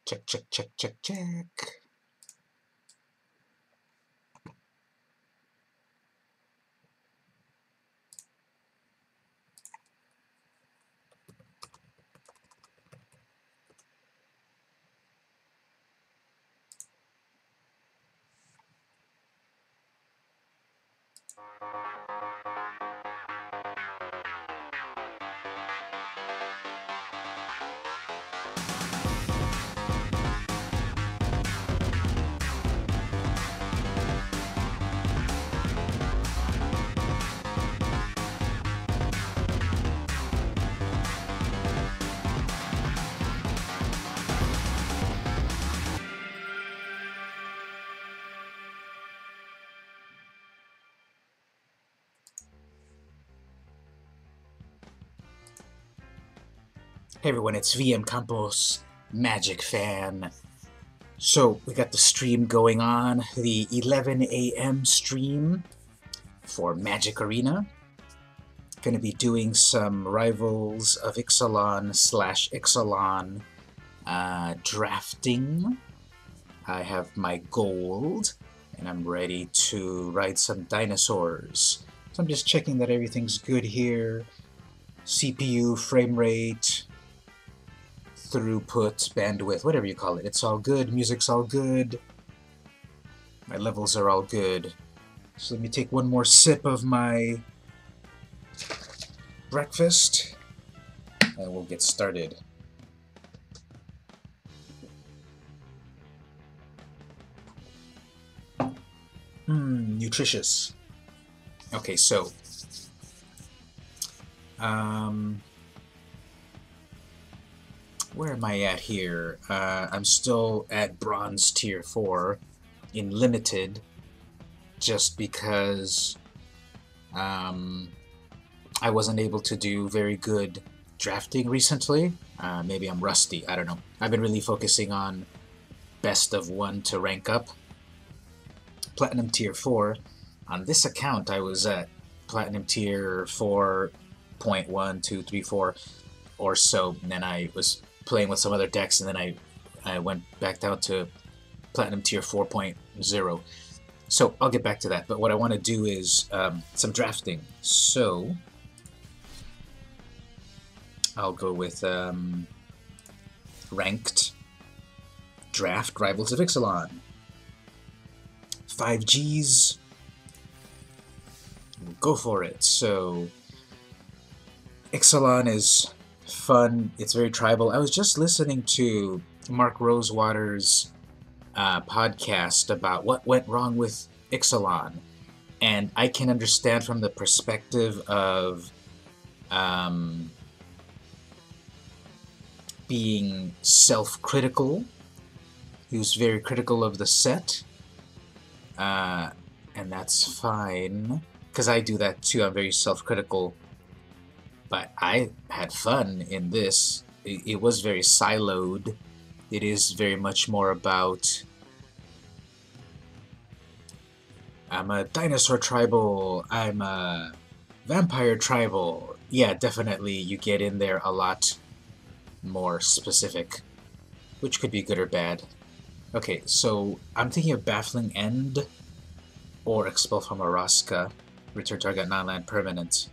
Check, check, check, check, check. Hey everyone, it's VM Campos, Magic Fan. So, we got the stream going on, the 11 a.m. stream for Magic Arena. Gonna be doing some Rivals of Ixalan / Ixalan drafting. I have my gold, and I'm ready to ride some dinosaurs. So I'm just checking that everything's good here. CPU, frame rate, throughput, bandwidth, whatever you call it. It's all good. Music's all good. My levels are all good. So let me take one more sip of my breakfast, and we'll get started. Nutritious. Okay, so where am I at here? I'm still at Bronze Tier 4 in Limited, just because I wasn't able to do very good drafting recently. Maybe I'm rusty, I don't know. I've been really focusing on best of 1 to rank up. Platinum Tier 4. On this account, I was at Platinum Tier 4.1, 2, 3, 4 or so, and then I was playing with some other decks, and then I went back down to Platinum Tier 4.0. So I'll get back to that, but what I want to do is some drafting. So I'll go with ranked draft Rivals of Ixalan. 5 Gs. Go for it. So Ixalan is fun. It's very tribal. I was just listening to Mark Rosewater's podcast about what went wrong with Ixalan, and I can understand from the perspective of being self-critical. He was very critical of the set, and that's fine, because I do that too. I'm very self-critical, but I had fun in this. It was very siloed. It is very much more about I'm a dinosaur tribal, I'm a vampire tribal. Yeah, definitely you get in there a lot more specific, which could be good or bad. Okay, so I'm thinking of Baffling End or Expel from Araska. Return target non-land permanent.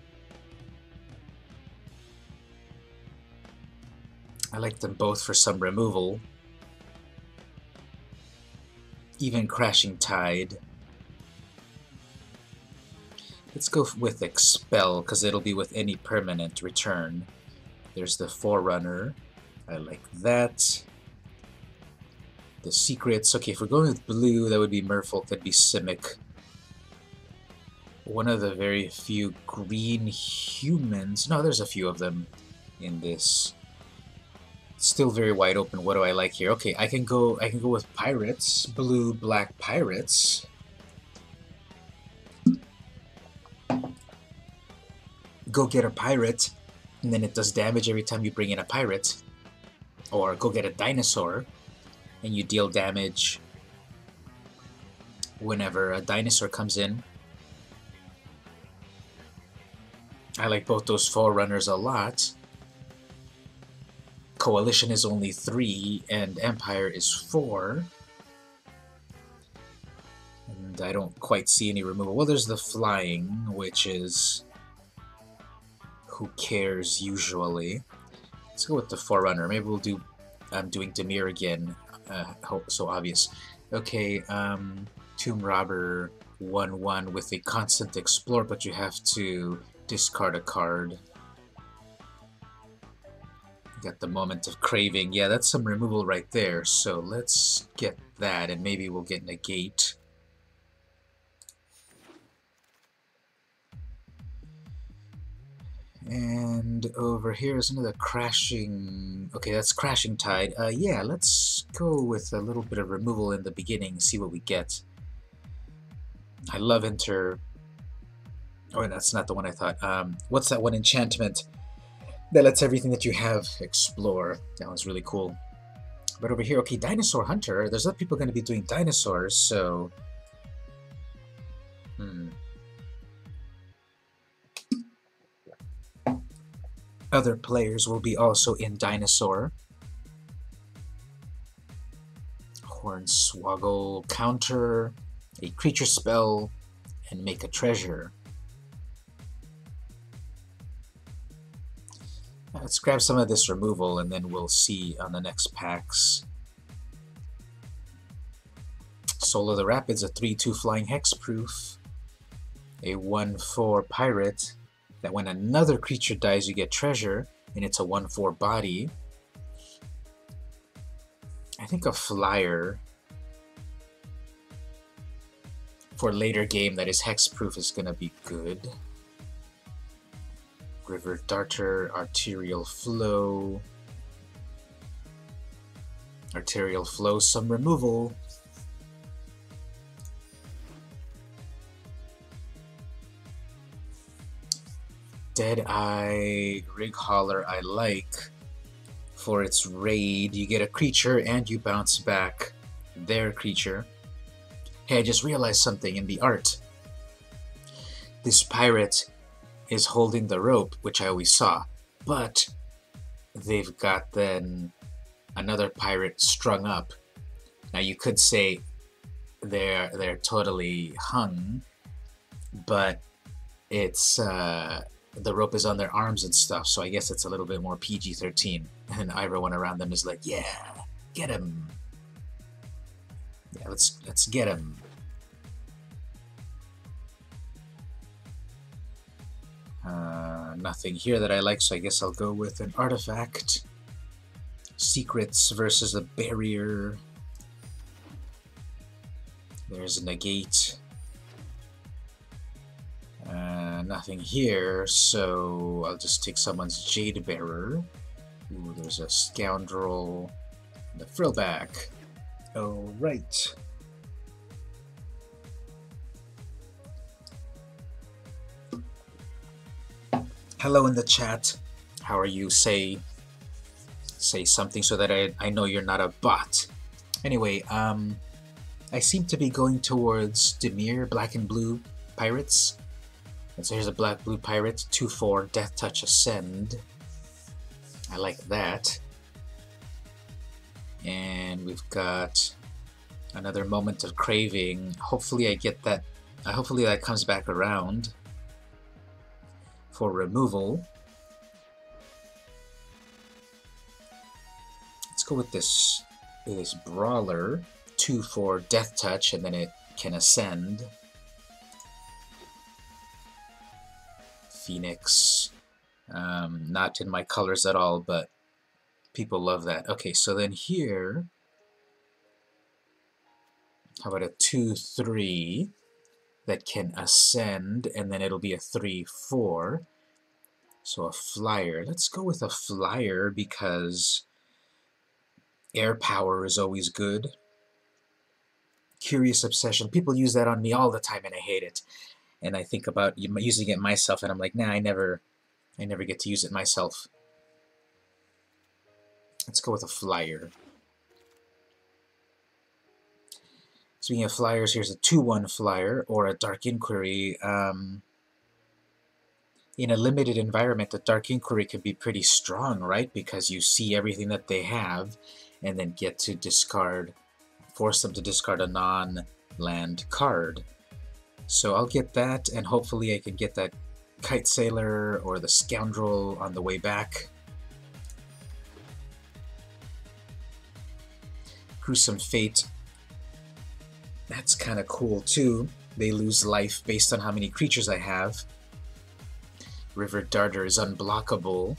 I like them both for some removal. Even Crashing Tide. Let's go with Expel, because it'll be with any permanent return. There's the Forerunner. I like that. The Secrets. Okay, if we're going with blue, that would be Merfolk, that'd be Simic. One of the very few green humans. No, there's a few of them in this. Still very wide open. What do I like here? Okay, I can go with pirates. Blue, black pirates. Go get a pirate, and then it does damage every time you bring in a pirate. Or go get a dinosaur, and you deal damage whenever a dinosaur comes in. I like both those Forerunners a lot. Coalition is only 3, and Empire is 4. And I don't quite see any removal. Well, there's the Flying, which is... who cares, usually. Let's go with the Forerunner. Maybe we'll do... I'm doing Dimir again. So obvious. Okay, Tomb Robber 1/1 with a constant explore, but you have to discard a card. Got the Moment of Craving. Yeah, that's some removal right there. So let's get that, and maybe we'll get Negate. And over here is another Crashing... Okay, that's Crashing Tide. Yeah, let's go with a little bit of removal in the beginning, see what we get. I love Enter... Oh, that's not the one I thought. What's that one enchantment that lets everything that you have explore? That one's really cool. But over here, okay, Dinosaur Hunter. There's other people going to be doing dinosaurs, so... Other players will be also in Dinosaur. Hornswoggle, counter a creature spell, and make a treasure. Let's grab some of this removal, and then we'll see on the next packs. Soul of the Rapids, a 3/2 flying hexproof. A 1/4 pirate, that when another creature dies you get treasure, and it's a 1/4 body. I think a flyer for later game that is hexproof is gonna be good. River Darter, Arterial Flow. Arterial Flow, some removal. Deadeye Rig Hauler I like. For its raid, you get a creature and you bounce back their creature. Hey, I just realized something in the art. This pirate is holding the rope, which I always saw, but they've got then another pirate strung up. Now you could say they're totally hung, but it's the rope is on their arms and stuff, so I guess it's a little bit more PG-13. And everyone around them is like, yeah, get him. Yeah, let's get him. Nothing here that I like, so I guess I'll go with an artifact. Secrets versus a barrier. There's a negate. Nothing here, so I'll just take someone's Jade Bearer. Ooh, there's a Scoundrel. The Frillback. Alright. Hello in the chat. How are you? Say something so that I know you're not a bot. Anyway, I seem to be going towards Dimir, black and blue pirates. And so here's a black-blue pirate, 2/4, Death Touch Ascend. I like that. And we've got another Moment of Craving. Hopefully I get that, hopefully that comes back around for removal. Let's go with this Brawler, 2/4, Death Touch, and then it can ascend. Phoenix, not in my colors at all, but people love that. Okay, so then here, how about a 2/3 that can ascend, and then it'll be a 3/4. So a flyer. Let's go with a flyer because air power is always good. Curious Obsession. People use that on me all the time, and I hate it. And I think about using it myself, and I'm like, nah, I never get to use it myself. Let's go with a flyer. Speaking of flyers, here's a 2/1 flyer, or a Dark Inquiry. in a limited environment, the Dark Inquiry can be pretty strong, right? Because you see everything that they have, and then get to discard, force them to discard a non-land card. So I'll get that, and hopefully I can get that Kite Sailor or the Scoundrel on the way back. Gruesome Fate. That's kind of cool too. They lose life based on how many creatures I have. River Darter is unblockable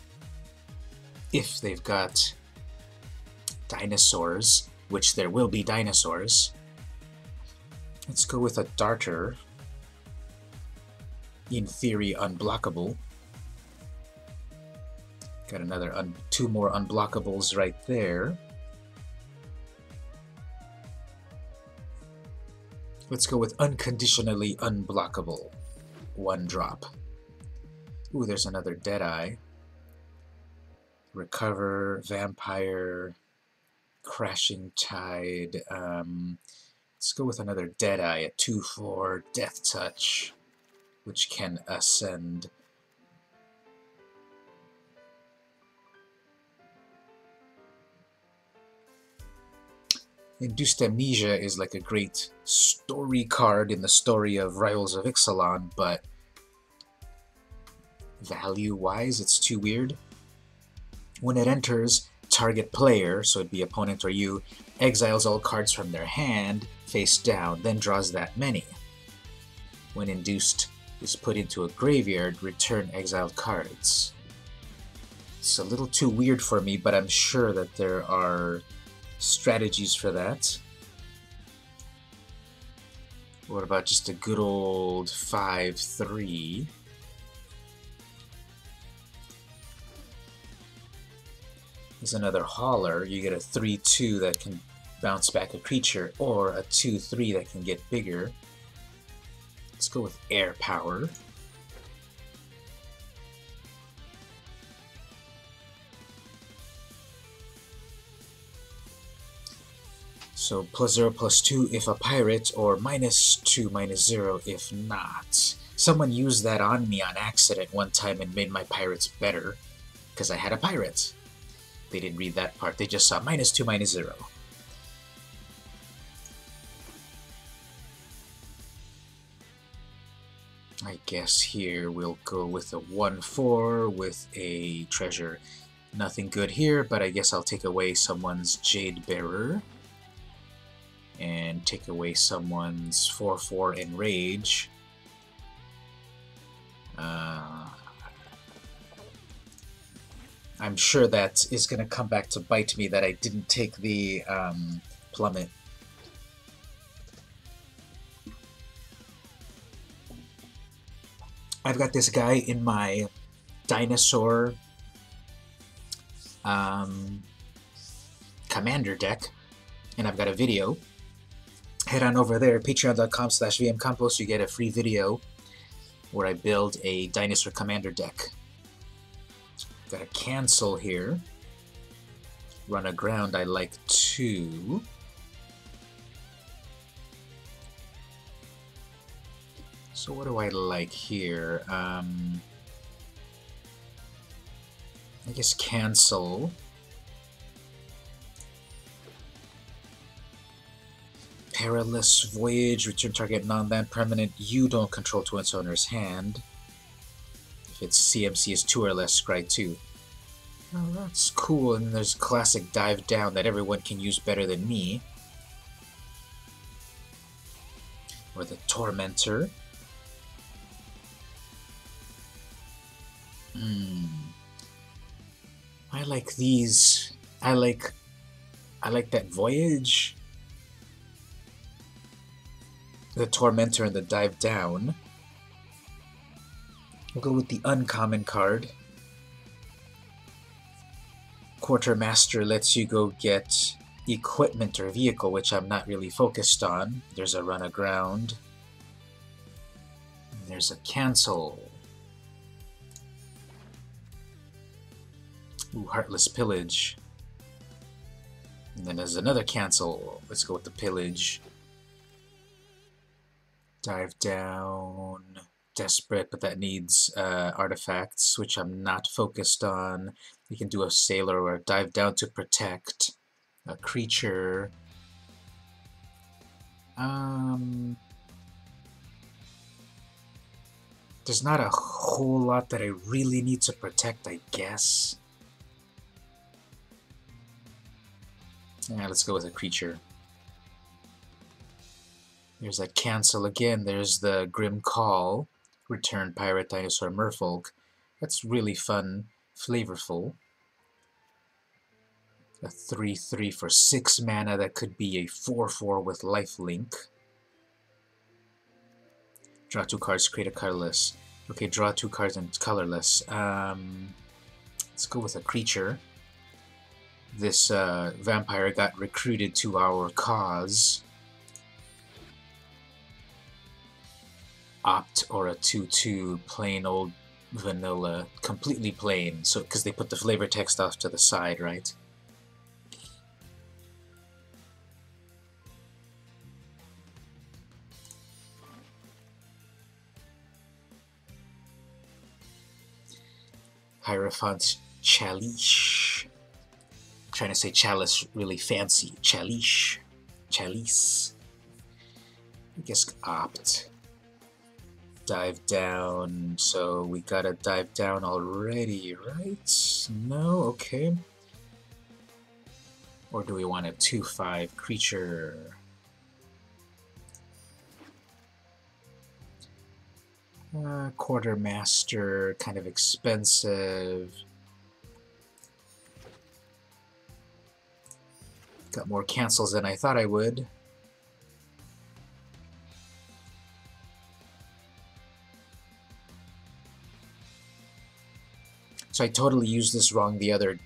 if they've got dinosaurs, which there will be dinosaurs. Let's go with a Darter. In theory, unblockable. Got another two more unblockables right there. Let's go with unconditionally unblockable. 1 drop. Ooh, there's another Deadeye. Recover, Vampire, Crashing Tide. Let's go with another Deadeye at 2/4, Death Touch, which can ascend. Induced Amnesia is like a great story card in the story of Rivals of Ixalan, but value-wise, it's too weird. When it enters, target player, so it'd be opponent or you, exiles all cards from their hand face down, then draws that many. When induced is put into a graveyard, return exiled cards. It's a little too weird for me, but I'm sure that there are strategies for that. What about just a good old 5/3? There's another Hauler. You get a 3/2 that can bounce back a creature, or a 2/3 that can get bigger. Let's go with Air Power. So +0/+2 if a pirate, or -2/-0 if not. Someone used that on me on accident one time and made my pirates better, because I had a pirate. They didn't read that part, they just saw -2/-0. I guess here we'll go with a 1/4 with a treasure. Nothing good here, but I guess I'll take away someone's Jade Bearer. And take away someone's 4/4 Enrage. I'm sure that is going to come back to bite me that I didn't take the Plummet. I've got this guy in my dinosaur commander deck, and I've got a video. Head on over there, patreon.com/vmcampos, you get a free video where I build a dinosaur commander deck. Got a cancel here. Run aground, I like 2. So what do I like here? I guess cancel. Perilous Voyage, return target non-land permanent you don't control to its owner's hand. If its CMC is 2 or less, scry 2. Oh, that's cool, and there's classic Dive Down that everyone can use better than me. Or the Tormentor. I like these. I like that Voyage. The Tormentor and the Dive Down. We'll go with the uncommon card. Quartermaster lets you go get equipment or vehicle, which I'm not really focused on. There's a run aground. And there's a cancel. Ooh, Heartless Pillage. And then there's another cancel. Let's go with the Pillage. Dive Down. desperate, but that needs artifacts, which I'm not focused on. We can do a sailor or a dive down to protect a creature. There's not a whole lot that I really need to protect, I guess. Yeah, let's go with a creature. There's that cancel again. There's the Grim Call. Return Pirate Dinosaur Merfolk. That's really fun, flavorful. A 3/3 for 6 mana that could be a 4/4 with lifelink. Draw 2 cards, create a colorless. Okay, draw 2 cards and colorless. Let's go with a creature. This vampire got recruited to our cause. Opt or a 2/2, plain old vanilla, completely plain. So, because they put the flavor text off to the side, right? Hierophant's Chalice. Trying to say chalice really fancy. Chalice. Chalice. I guess opt. Dive down. So we gotta dive down already, right? No? Okay. Or do we want a 2/5 creature? Quartermaster, kind of expensive. Got more cancels than I thought I would. So I totally used this wrong the other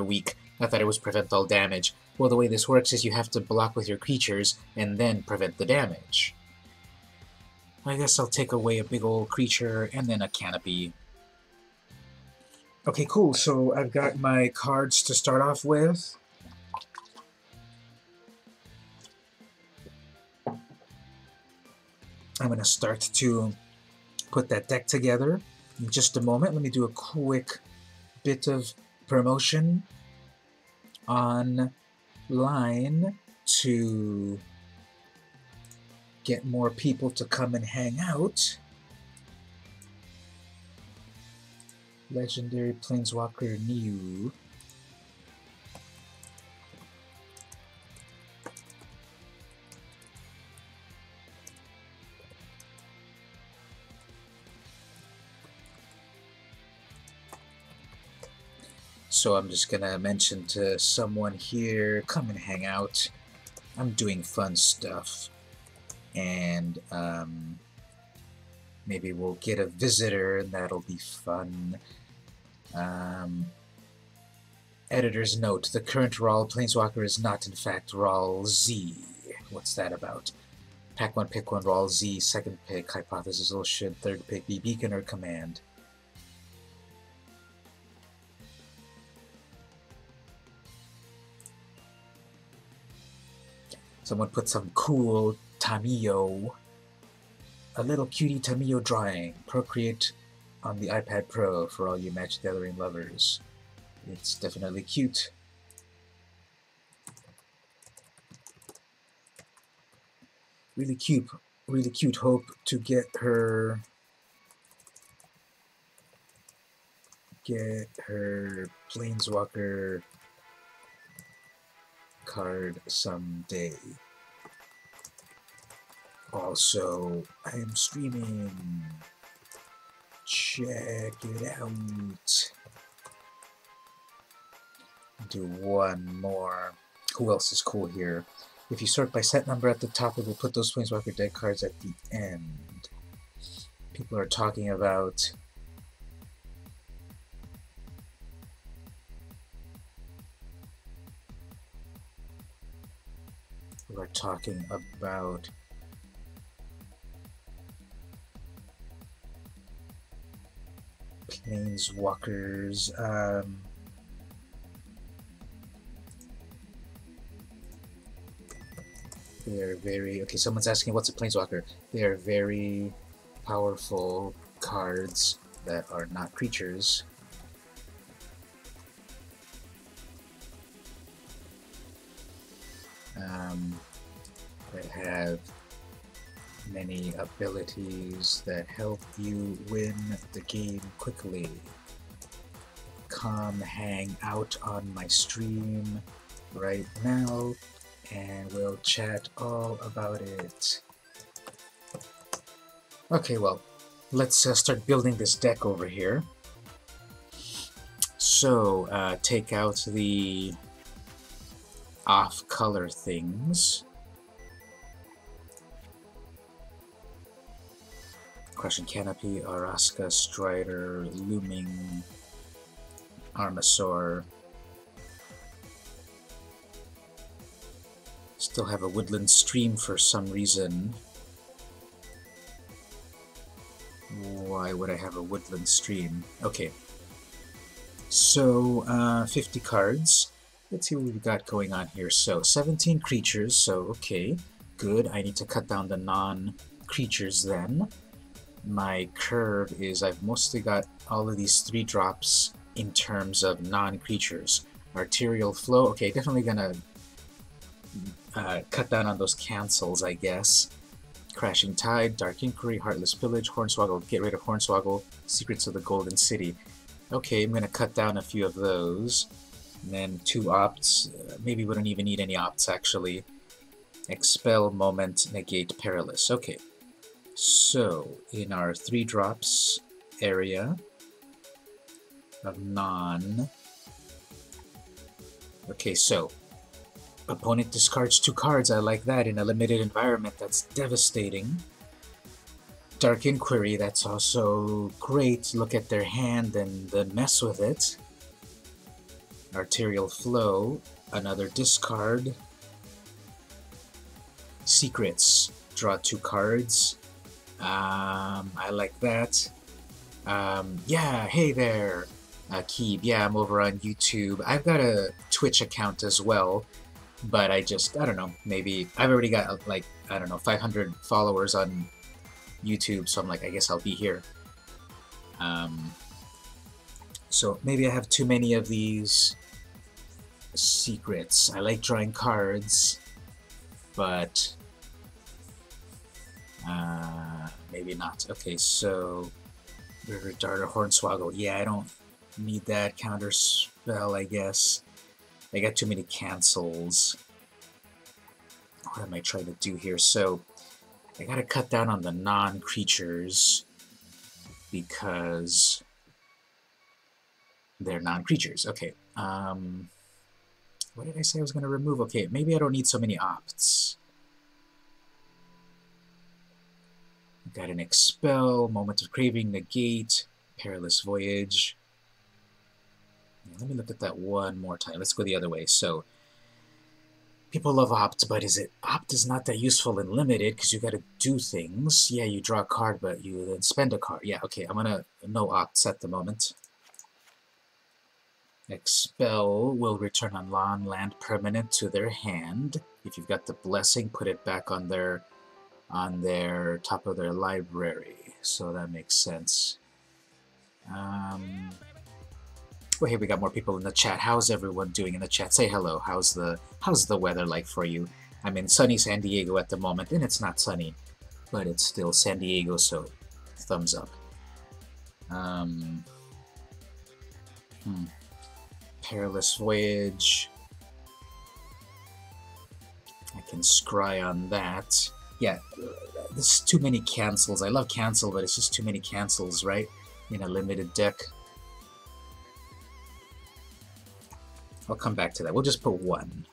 week. I thought it was prevent all damage. Well, the way this works is you have to block with your creatures and then prevent the damage. I guess I'll take away a big old creature and then a canopy. Okay, cool. So I've got my cards to start off with. I'm going to start to put that deck together in just a moment. Let me do a quick bit of promotion online to get more people to come and hang out. Legendary Planeswalker new. So I'm just gonna mention to someone here, come and hang out. I'm doing fun stuff. And maybe we'll get a visitor, and that'll be fun. Editor's note, the current Rawl Planeswalker is not in fact Rawl Z. What's that about? Pack 1, pick 1, Rawl Z, second pick, Hypothesis Ocean, third pick, be Beacon or Command. Someone put some cool Tamiyo, a little cutie Tamiyo drawing. Procreate on the iPad Pro for all you Magic the Gathering lovers. It's definitely cute. Really cute, really cute. Hope to get her Planeswalker card someday. Also, I am streaming. Check it out. Do one more. Who else is cool here? If you sort by set number at the top, it will put those Planeswalker deck cards at the end. People are talking about Planeswalkers. They're very... Okay, someone's asking what's a Planeswalker. They're very powerful cards that are not creatures. That have many abilities that help you win the game quickly. Come hang out on my stream right now and we'll chat all about it. Okay, well, let's start building this deck over here. So, take out the off-color things. Crushing Canopy, Araska, Strider, Looming, Armasaur. Still have a Woodland Stream for some reason. Why would I have a Woodland Stream? Okay. So, 50 cards. Let's see what we've got going on here. So, 17 creatures, so okay, good. I need to cut down the non-creatures then. My curve is I've mostly got all of these 3-drops in terms of non-creatures. Arterial Flow, okay, definitely gonna cut down on those cancels, I guess. Crashing Tide, Dark Inquiry, Heartless Pillage, Hornswoggle, get rid of Hornswoggle, Secrets of the Golden City. Okay, I'm gonna cut down a few of those. And then 2 opts, maybe we don't even need any opts actually. Expel, Moment, Negate, Perilous. Okay, so in our 3-drops area of non... Okay, so opponent discards 2 cards, I like that in a limited environment, that's devastating. Dark Inquiry, that's also great, look at their hand and then mess with it. Arterial Flow, another discard. Secrets, draw 2 cards. I like that. Yeah, hey there, Keeb. Yeah, I'm over on YouTube. I've got a Twitch account as well, but I don't know, maybe I've already got like, I don't know, 500 followers on YouTube, so I'm like, I guess I'll be here. So maybe I have too many of these secrets. I like drawing cards, but maybe not. Okay, so River Darter, Hornswoggle. Yeah, I don't need that. Counter spell, I guess. I got too many cancels. What am I trying to do here? So I gotta cut down on the non-creatures because they're non-creatures. Okay. What did I say I was going to remove? Okay, maybe I don't need so many opts. Got an Expel, Moment of Craving, Negate, Perilous Voyage. Yeah, let me look at that one more time. Let's go the other way. So, people love opt, but opt is not that useful in limited because you got to do things. Yeah, you draw a card, but you then spend a card. Yeah, okay, I'm gonna no opts at the moment. Expel will return a non-land permanent to their hand. If you've got the Blessing, put it back on their top of their library. So that makes sense. Well, here we got more people in the chat. How's everyone doing in the chat? Say hello. How's the weather like for you? I'm in sunny San Diego at the moment, and it's not sunny, but it's still San Diego, so thumbs up. Perilous Voyage. I can scry on that. Yeah, there's too many cancels. I love cancel, but it's just too many cancels, right? In a limited deck. I'll come back to that. We'll just put 1.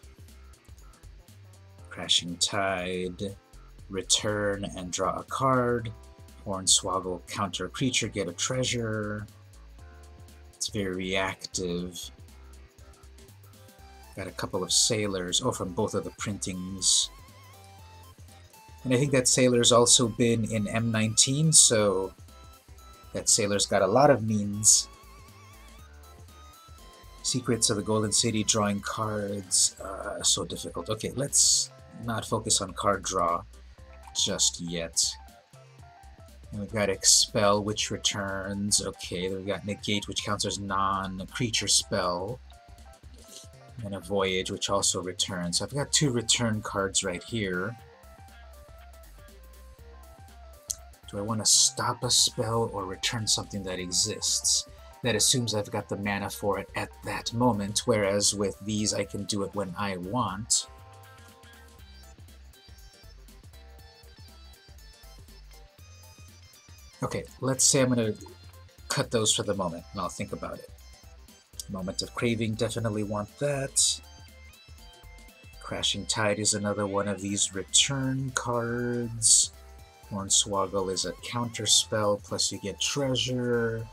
Crashing Tide. Return and draw a card. Hornswoggle, counter a creature, get a treasure. It's very reactive. Got a couple of sailors, from both of the printings. And I think that sailor's also been in M19, so that sailor's got a lot of means. Secrets of the Golden City, drawing cards, so difficult. Okay, let's not focus on card draw just yet. And we've got Expel, which returns. Okay, then we've got Negate, which counts as non-creature spell. And a Voyage, which also returns. So I've got 2 return cards right here. Do I want to stop a spell or return something that exists? That assumes I've got the mana for it at that moment, whereas with these I can do it when I want. Okay, let's say I'm going to cut those for the moment, and I'll think about it. Moment of Craving, definitely want that. Crashing Tide is another one of these return cards. Hornswoggle is a counter spell, plus you get treasure.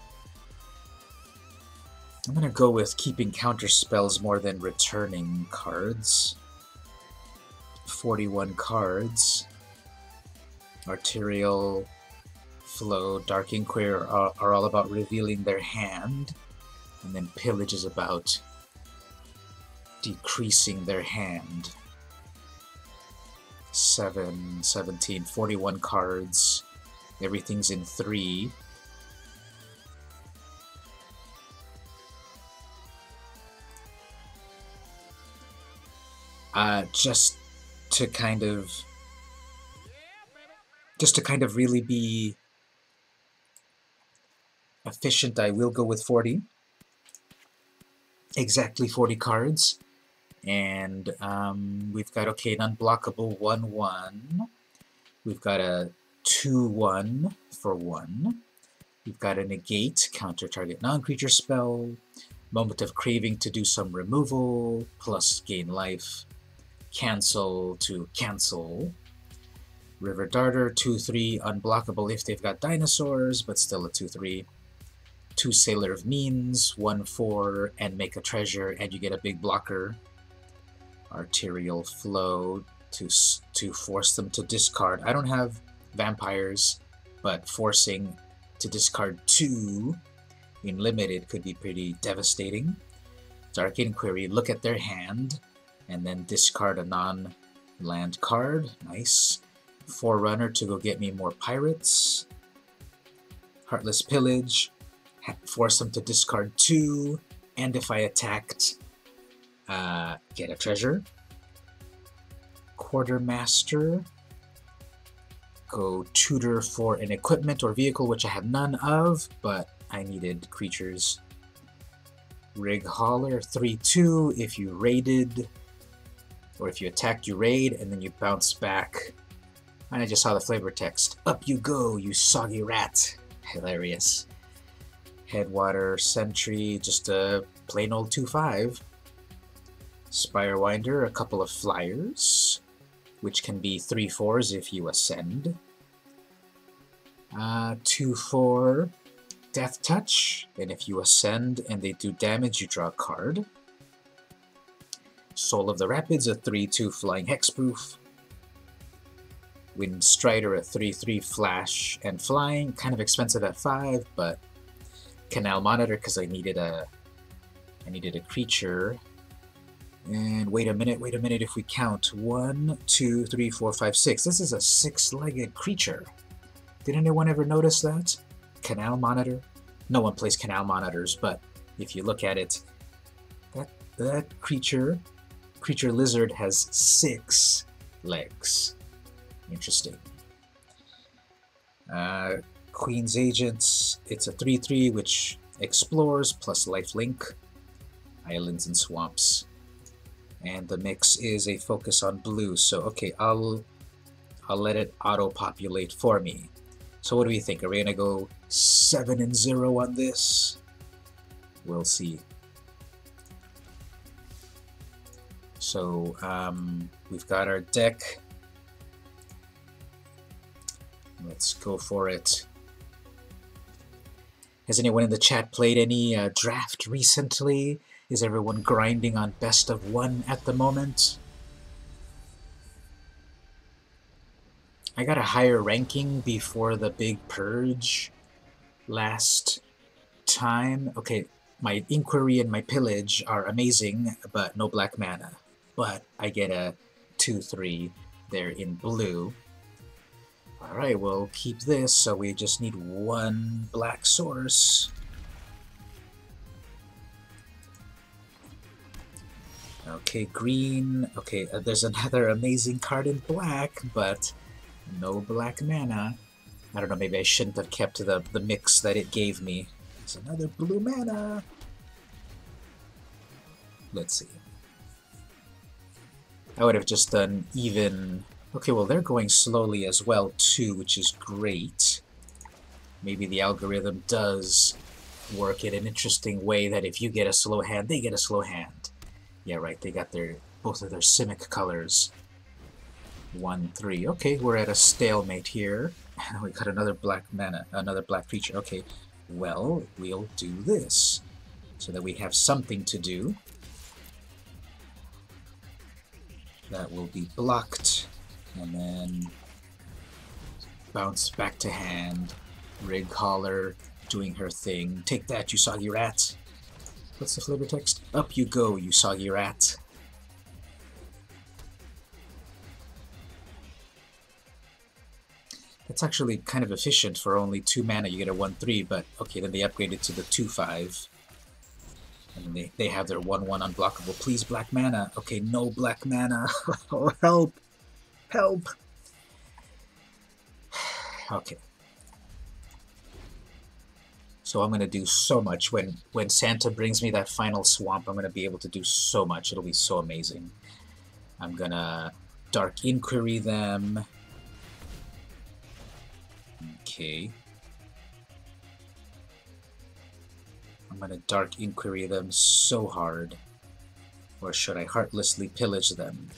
I'm going to go with keeping counter spells more than returning cards. 41 cards. Arterial Flow, Dark Inquiry are all about revealing their hand, and then Pillage is about decreasing their hand. 7, 17, 41 cards. Everything's in 3. Just to kind of really be efficient, I will go with 40. Exactly 40 cards. And we've got, okay, an unblockable 1/1. We've got a 2/1 for 1. We've got a Negate, counter target non-creature spell. Moment of Craving to do some removal, plus gain life. Cancel to cancel. River Darter, 2/3, unblockable if they've got dinosaurs, but still a 2/3. 2 Sailor of Means, 1/4, and make a treasure, and you get a big blocker. Arterial Flow to force them to discard. I don't have vampires, but forcing to discard 2 in limited could be pretty devastating. Dark Inquiry, look at their hand, and then discard a non-land card. Nice. Forerunner to go get me more pirates. Heartless Pillage, force them to discard 2, and if I attacked, get a treasure. Quartermaster, go tutor for an equipment or vehicle, which I have none of, but I needed creatures. Rig Hauler, 3/2, if you raided, or if you attacked, you raid, and then you bounce back. And I just saw the flavor text. Up you go, you soggy rat. Hilarious. Headwater Sentry, just a plain old 2/5. Spirewinder, a couple of flyers, which can be 3/4s if you ascend. 2/4 Death Touch, and if you ascend and they do damage, you draw a card. Soul of the Rapids, a 3/2 flying hexproof. Wind Strider, a 3/3 flash and flying, kind of expensive at 5, but Canal Monitor because I needed a creature. And wait a minute, if we count 1, 2, 3, 4, 5, 6. This is a 6-legged creature. Did anyone ever notice that? Canal Monitor? No one plays Canal Monitors, but if you look at it, that creature lizard has 6 legs. Interesting. Queen's Agents, it's a 3/3 which explores plus lifelink, islands and swamps. And the mix is a focus on blue, so okay, I'll let it auto-populate for me. So what do we think? Are we gonna go 7 and 0 on this? We'll see. So we've got our deck. Let's go for it. Has anyone in the chat played any draft recently? Is everyone grinding on best of 1 at the moment? I got a higher ranking before the big purge last time. Okay, my Inquiry and my Pillage are amazing, but no black mana. But I get a 2/3 there in blue. Alright, we'll keep this, so we just need one black source. Okay, green. Okay, there's another amazing card in black, but no black mana. I don't know, maybe I shouldn't have kept the mix that it gave me. There's another blue mana. Let's see. I would have just done even... Okay, well, they're going slowly as well, too, which is great. Maybe the algorithm does work in an interesting way that if you get a slow hand, they get a slow hand. Yeah, right, they got both of their Simic colors. 1-3. Okay, we're at a stalemate here. And we got another black mana, another black creature. Okay, well, we'll do this, so that we have something to do. That will be blocked, and then bounce back to hand. Rig Holler doing her thing. Take that, you soggy rat. What's the flavor text? Up you go, you soggy rat. That's actually kind of efficient for only 2 mana. You get a 1-3, but okay, then they upgrade it to the 2-5. And then they have their 1-1 unblockable. Please, black mana. Okay, no black mana. Oh, help! Help! Okay. So I'm going to do so much. When Santa brings me that final swamp, I'm going to be able to do so much. It'll be so amazing. I'm going to Dark Inquiry them. Okay. I'm going to Dark Inquiry them so hard. Or should I heartlessly pillage them?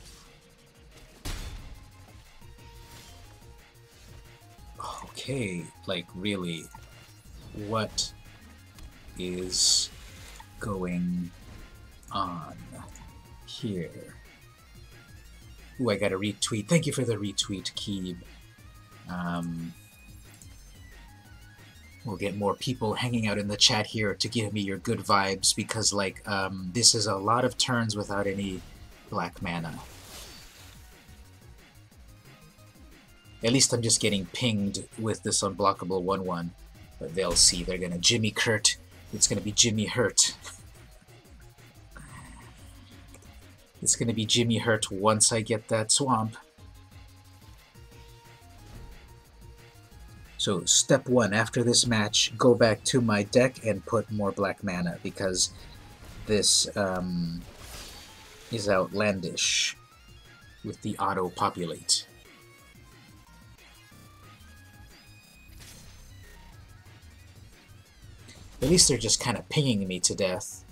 Okay, like really, what is going on here? Ooh, I got a retweet. Thank you for the retweet, Keeb. We'll get more people hanging out in the chat here to give me your good vibes, because like this is a lot of turns without any black mana. At least I'm just getting pinged with this unblockable 1-1. But they'll see. They're gonna Jimmy Kurt. It's gonna be Jimmy Hurt. It's gonna be Jimmy Hurt once I get that swamp. So step 1, after this match, go back to my deck and put more black mana, because this is outlandish with the auto-populate. At least they're just kind of pinging me to death.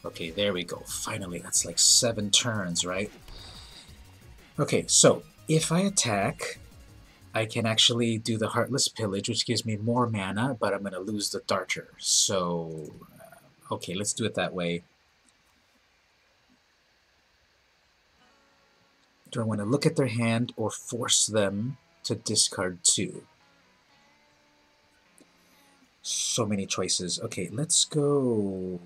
Okay, there we go. Finally, that's like 7 turns, right? Okay, so if I attack, I can actually do the Heartless Pillage, which gives me more mana, but I'm going to lose the Darter. So, okay, let's do it that way. Do I want to look at their hand or force them to discard 2? So many choices. Okay, let's go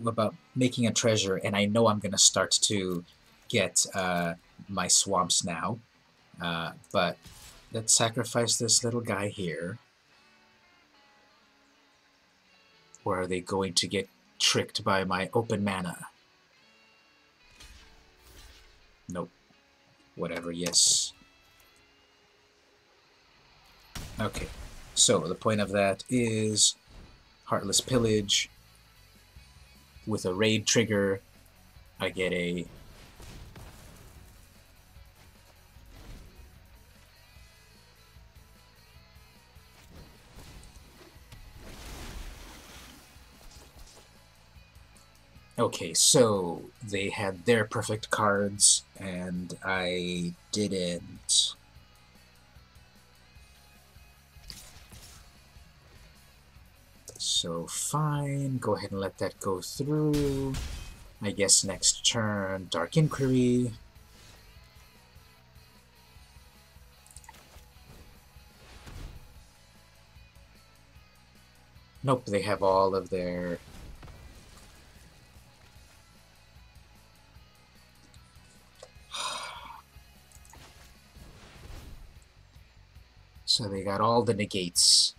about making a treasure, and I know I'm going to start to get my swamps now, but let's sacrifice this little guy here. Or are they going to get tricked by my open mana? Nope. Whatever, yes. Okay. So, the point of that is Heartless Pillage. With a raid trigger, I get a... Okay, so they had their perfect cards, and I didn't. So fine, go ahead and let that go through. I guess next turn, Dark Inquiry. Nope, they have all of their... So they got all the negates.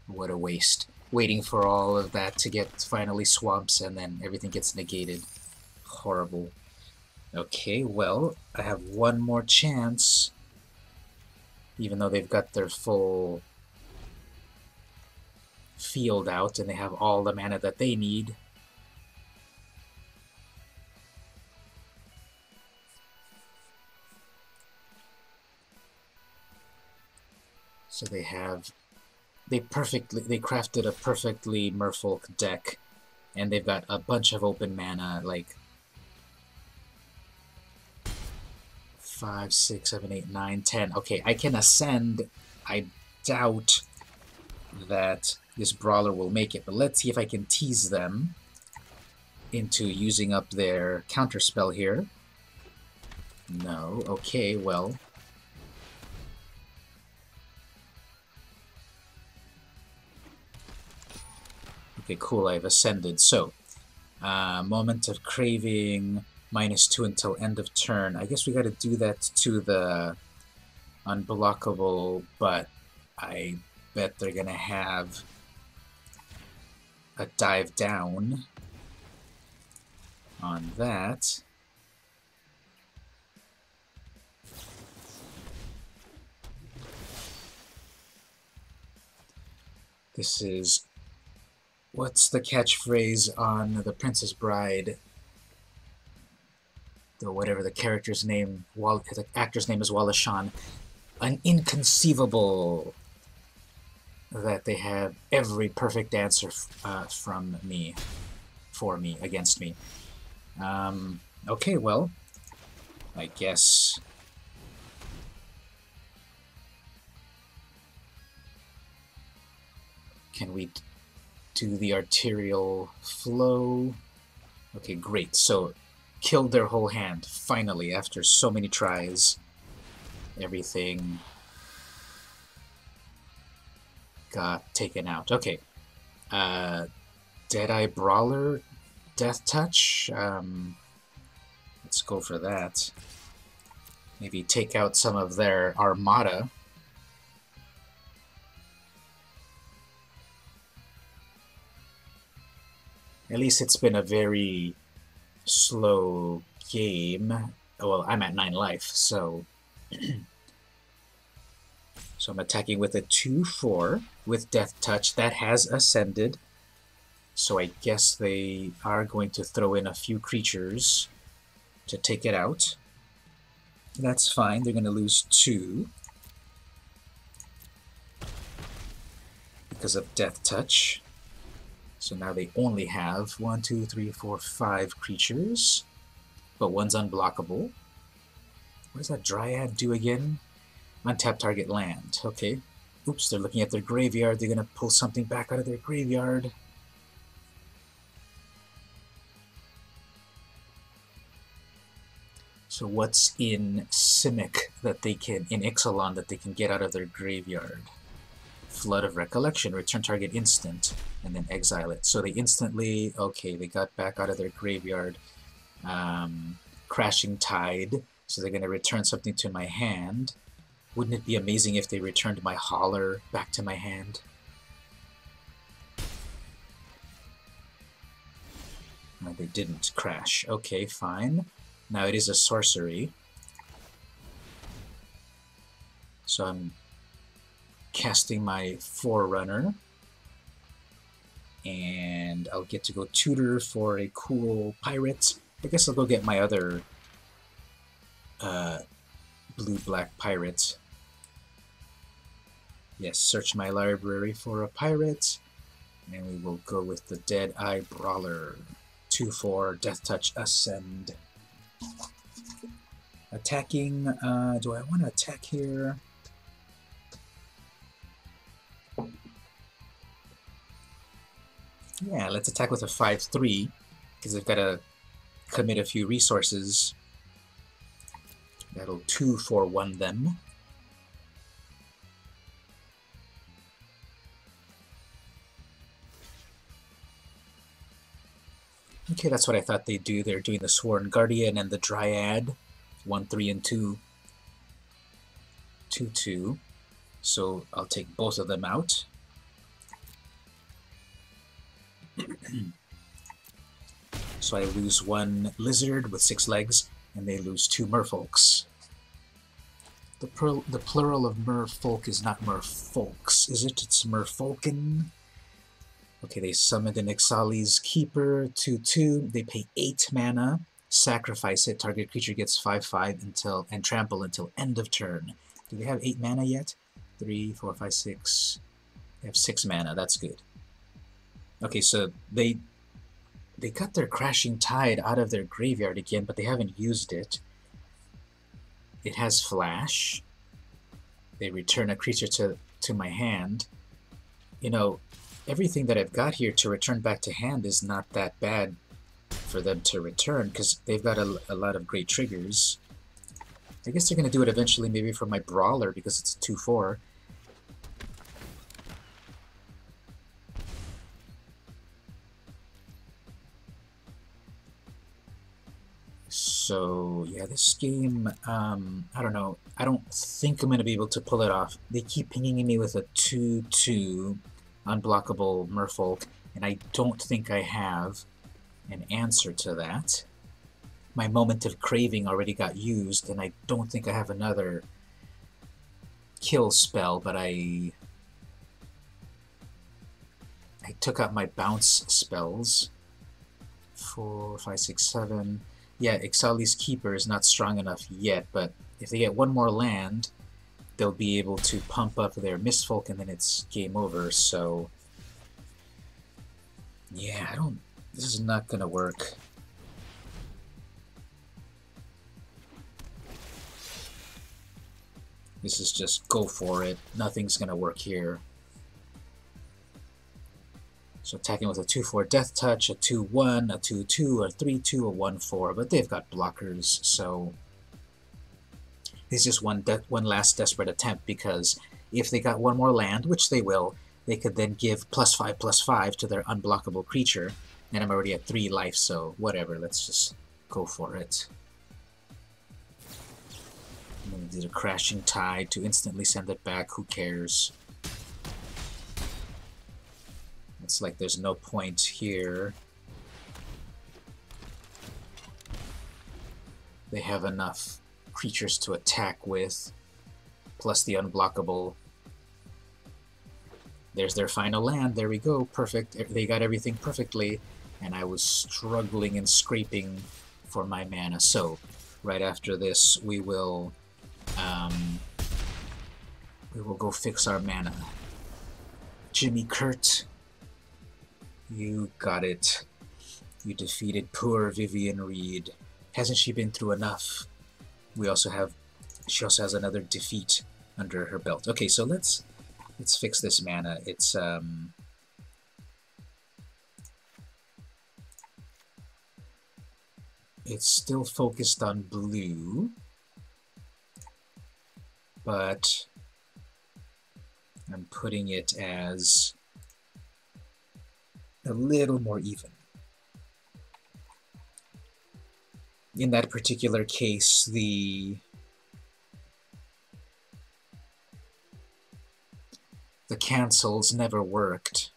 What a waste. Waiting for all of that to get finally swamps, and then everything gets negated. Horrible. Okay, well, I have one more chance. Even though they've got their full field out, and they have all the mana that they need. So they crafted a perfectly merfolk deck, and they've got a bunch of open mana, like 5, 6, 7, 8, 9, 10. Okay, I can ascend. I doubt that this brawler will make it, but let's see if I can tease them into using up their counterspell here. No. Okay, well. Okay, cool, I've ascended. So, Moment of Craving, -2 until end of turn. I guess we gotta do that to the unblockable, but I bet they're gonna have a dive down on that. This is... what's the catchphrase on The Princess Bride? Or whatever the character's name, the actor's name is Wallace Shawn. An inconceivable that they have every perfect answer from me, for me, against me. Okay, well, I guess... can we do the arterial flow? Okay, great. So, killed their whole hand, finally, after so many tries. Everything got taken out. Okay. Deadeye Brawler, Death Touch. Let's go for that. Maybe take out some of their armada. At least it's been a very slow game. Well, I'm at 9 life, so... so I'm attacking with a 2/4 with Death Touch. That has ascended. So I guess they are going to throw in a few creatures to take it out. That's fine. They're going to lose 2 because of Death Touch. So now they only have 1, 2, 3, 4, 5 creatures, but one's unblockable. What does that Dryad do again? Untap target land. Okay. Oops, they're looking at their graveyard. They're going to pull something back out of their graveyard. So what's in Simic that they can, in Ixalan, that they can get out of their graveyard? Flood of Recollection, return target instant, and then exile it. So they instantly, okay, they got back out of their graveyard. Crashing Tide, so they're going to return something to my hand. Wouldn't it be amazing if they returned my Holler back to my hand? No, they didn't crash. Okay, fine. Now it is a sorcery. So I'm casting my Forerunner, and I'll get to go tutor for a cool pirate. I guess I'll go get my other blue-black pirate. Yes, search my library for a pirate, and we will go with the Deadeye Brawler. 2/4, Death Touch, Ascend. Attacking, do I want to attack here? Yeah, let's attack with a 5/3, because I've got to commit a few resources. That'll 2/4-1 them. Okay, that's what I thought they'd do. They're doing the Sworn Guardian and the Dryad. 1, 3, and 2. 2/2. So I'll take both of them out. So I lose one lizard with 6 legs, and they lose 2 merfolks. The plural of merfolk is not merfolks, is it? It's merfolken. Okay, they summoned an Ixalan's Keeper, 2/2. They pay 8 mana, sacrifice it. Target creature gets 5/5 and trample until end of turn. Do they have 8 mana yet? 3, 4, 5, 6. They have 6 mana. That's good. Okay, so they got their Crashing Tide out of their graveyard again, but they haven't used it. It has flash. They return a creature to my hand. You know, everything that I've got here to return back to hand is not that bad for them to return, because they've got a lot of great triggers. I guess they're going to do it eventually, maybe for my Brawler, because it's a 2/4. So, yeah, this game, I don't know. I don't think I'm going to be able to pull it off. They keep pinging me with a 2/2 unblockable merfolk, and I don't think I have an answer to that. My Moment of Craving already got used, and I don't think I have another kill spell, but I took out my bounce spells. 4, 5, 6, 7. Yeah, Ixalan's Keeper is not strong enough yet, but if they get one more land, they'll be able to pump up their Mistfolk, and then it's game over, so... yeah, this is not gonna work. This is just go for it. Nothing's gonna work here. So attacking with a 2/4 Death Touch, a 2/1, a 2/2, a 3/2, a 1/4, but they've got blockers, so it's just one last desperate attempt, because if they got one more land, which they will, they could then give +5/+5 to their unblockable creature, and I'm already at 3 life, so whatever, let's just go for it. I'm going to do the Crashing Tide to instantly send it back, who cares? It's like there's no point here. They have enough creatures to attack with, plus the unblockable. There's their final land. There we go. Perfect. They got everything perfectly, and I was struggling and scraping for my mana. So, right after this, we will go fix our mana. Jimmy Kurt, you got it. You defeated poor Vivian Reed. Hasn't she been through enough? She also has another defeat under her belt. Okay, so let's fix this mana. It's still focused on blue, but I'm putting it as a little more even. In that particular case, the cancels never worked.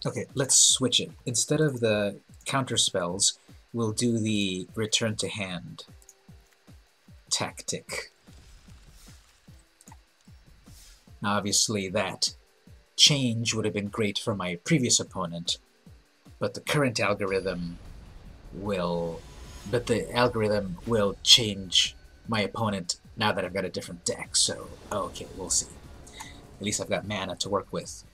Okay, let's switch it. Instead of the counter spells, we'll do the return to hand tactic. Now, obviously, that change would have been great for my previous opponent, but the current algorithm will... but the algorithm will change my opponent now that I've got a different deck, so okay, we'll see. At least I've got mana to work with.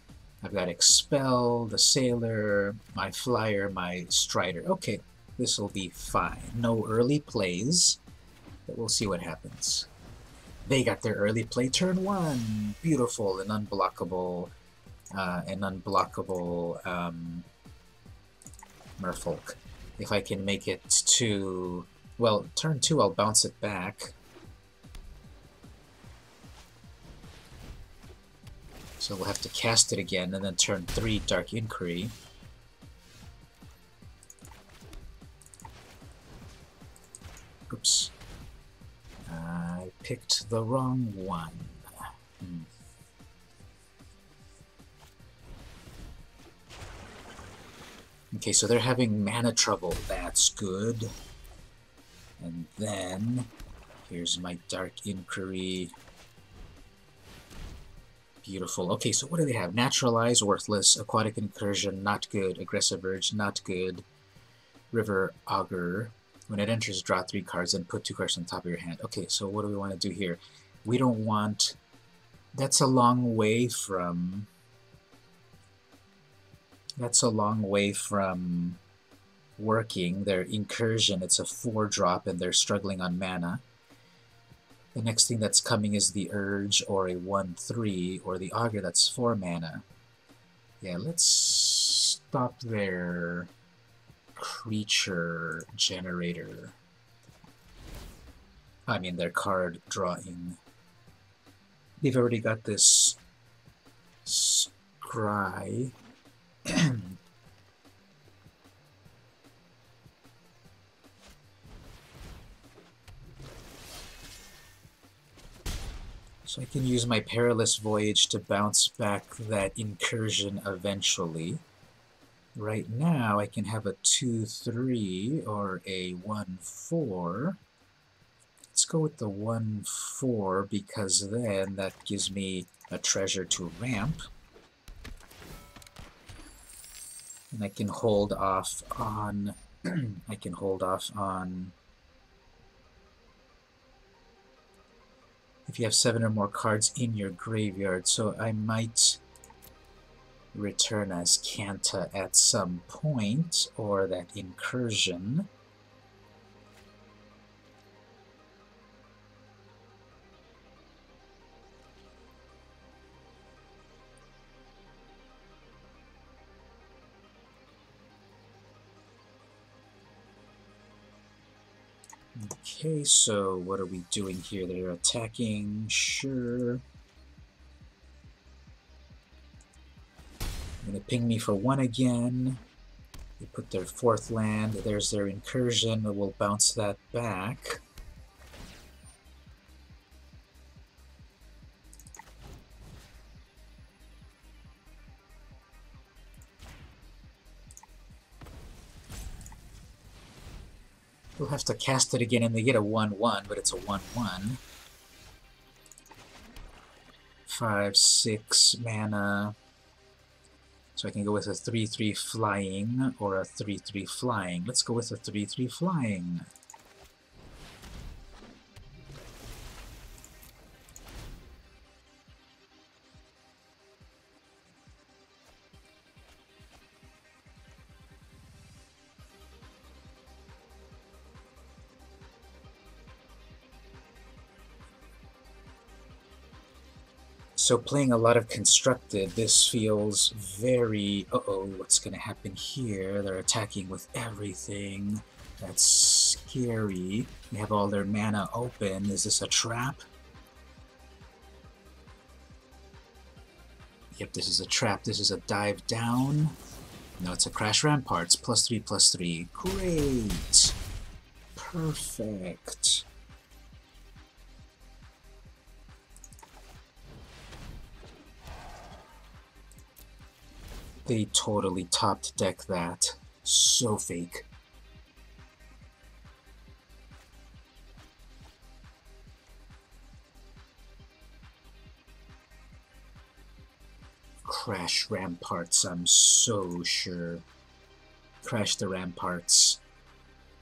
I've got Expel, the Sailor, my Flyer, my Strider. Okay, this will be fine. No early plays, but we'll see what happens. They got their early play turn 1. Beautiful and unblockable, Merfolk. If I can make it to... well, turn 2, I'll bounce it back. So we'll have to cast it again, and then turn 3, Dark Inquiry. Oops. I picked the wrong one. Okay, so they're having mana trouble. That's good. And then, here's my Dark Inquiry. Beautiful. Okay, so what do they have? Naturalize, worthless. Aquatic Incursion, not good. Aggressive Urge, not good. River Augur. When it enters, draw 3 cards and put 2 cards on top of your hand. Okay, so what do we want to do here? We don't want... That's a long way from... That's a long way from working. Their Incursion, it's a 4-drop and they're struggling on mana. The next thing that's coming is the Urge or a 1/3 or the Augur, that's 4 mana. Yeah, let's stop their creature generator. I mean their card drawing. They've already got this Scry. So I can use my Perilous Voyage to bounce back that Incursion eventually. Right now I can have a 2/3 or a 1/4. Let's go with the 1/4 because then that gives me a treasure to ramp. And I can hold off on I can hold off on if you have 7 or more cards in your graveyard, so I might return as Kanta at some point, or that Incursion. Okay, so what are we doing here? They're attacking, sure. They're gonna ping me for 1 again. They put their 4th land. There's their Incursion. We'll bounce that back. We'll have to cast it again and they get a 1/1, but it's a 1/1. 5, 6 mana. So I can go with a 3/3 flying or a 3/3 flying. Let's go with a 3/3 flying. So playing a lot of Constructed, this feels very... Uh-oh, what's going to happen here? They're attacking with everything. That's scary. They have all their mana open. Is this a trap? Yep, this is a trap. This is a dive down. No, it's a Crash Ramparts. +3/+3. Great! Perfect. They totally topped deck that. So fake. Crash Ramparts, I'm so sure. Crash the Ramparts.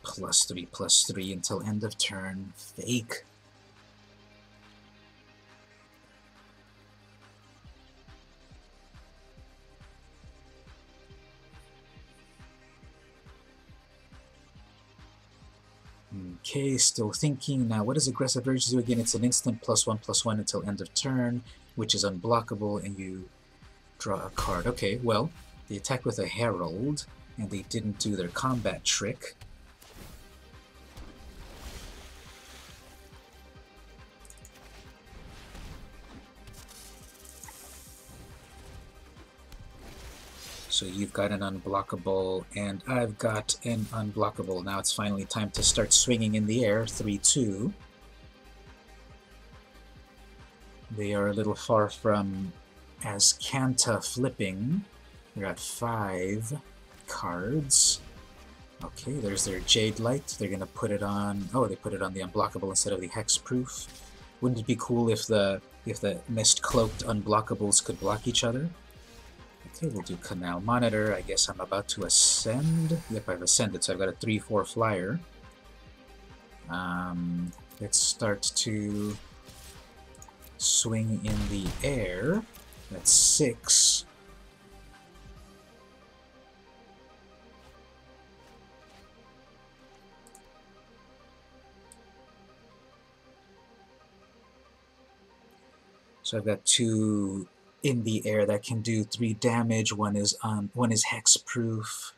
+3/+3 until end of turn. Fake. Okay, still thinking. Now, what does Aggressive Urge do again? It's an instant +1/+1 until end of turn, which is unblockable, and you draw a card. Okay, well, they attack with a Herald, and they didn't do their combat trick. So you've got an unblockable, and I've got an unblockable. Now it's finally time to start swinging in the air. 3/2. They are a little far from Azcanta flipping. They're at 5 cards. Okay, there's their Jade Light. They're gonna put it on... Oh, they put it on the unblockable instead of the hexproof. Wouldn't it be cool if the mist-cloaked unblockables could block each other? Okay, we'll do Canal Monitor. I guess I'm about to ascend. Yep, I've ascended, so I've got a 3/4 flyer. Let's start to swing in the air. That's 6. So I've got 2 in the air that can do 3 damage. One is hexproof.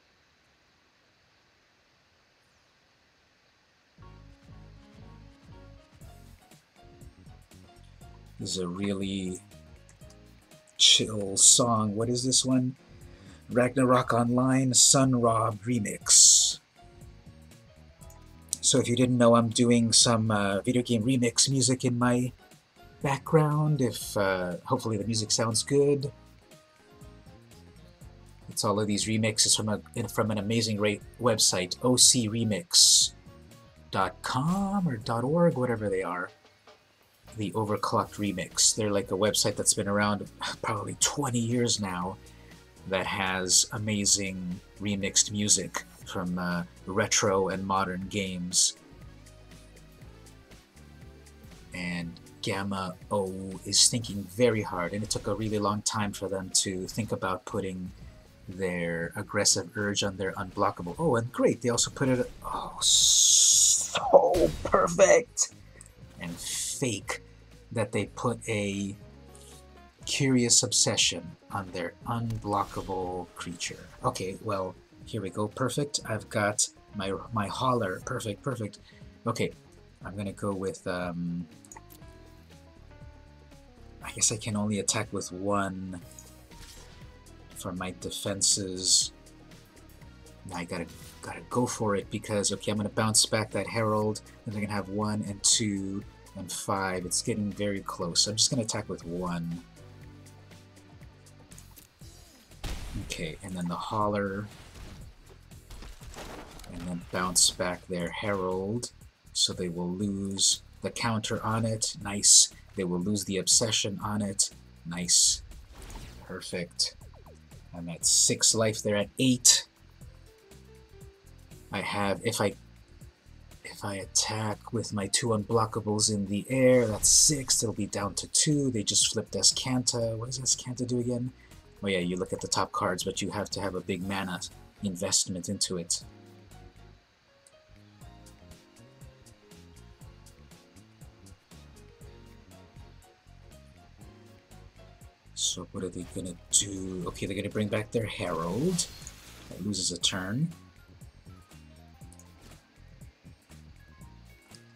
This is a really chill song. What is this one? Ragnarok Online Sun Rob Remix. So if you didn't know, I'm doing some video game remix music in my background. If hopefully the music sounds good. It's all of these remixes from an amazing website, ocremix.com or .org, whatever they are. The Overclocked Remix. They're like a website that's been around probably 20 years now that has amazing remixed music from retro and modern games. And Gamma O is thinking very hard, and it took a really long time for them to think about putting their aggressive urge on their unblockable. Oh, and great, they also put it... Oh, so perfect! And fake that they put a curious obsession on their unblockable creature. Okay, well, here we go. Perfect. I've got my holler. Perfect, perfect. Okay, I'm gonna go with I guess I can only attack with 1 for my defenses. I gotta go for it because, okay, I'm gonna bounce back that Herald, then I'm gonna have 1 and 2 and 5. It's getting very close. I'm just gonna attack with 1. Okay, and then the Holler, and then bounce back their Herald, so they will lose the counter on it. Nice. They will lose the obsession on it. Nice. Perfect. I'm at 6 life. They're at 8. I have, if I attack with my 2 unblockables in the air, that's 6. It'll be down to 2. They just flipped Azcanta. What does Azcanta do again? Oh yeah, you look at the top cards, but you have to have a big mana investment into it. So what are they gonna do? Okay, they're gonna bring back their Herald. That loses a turn.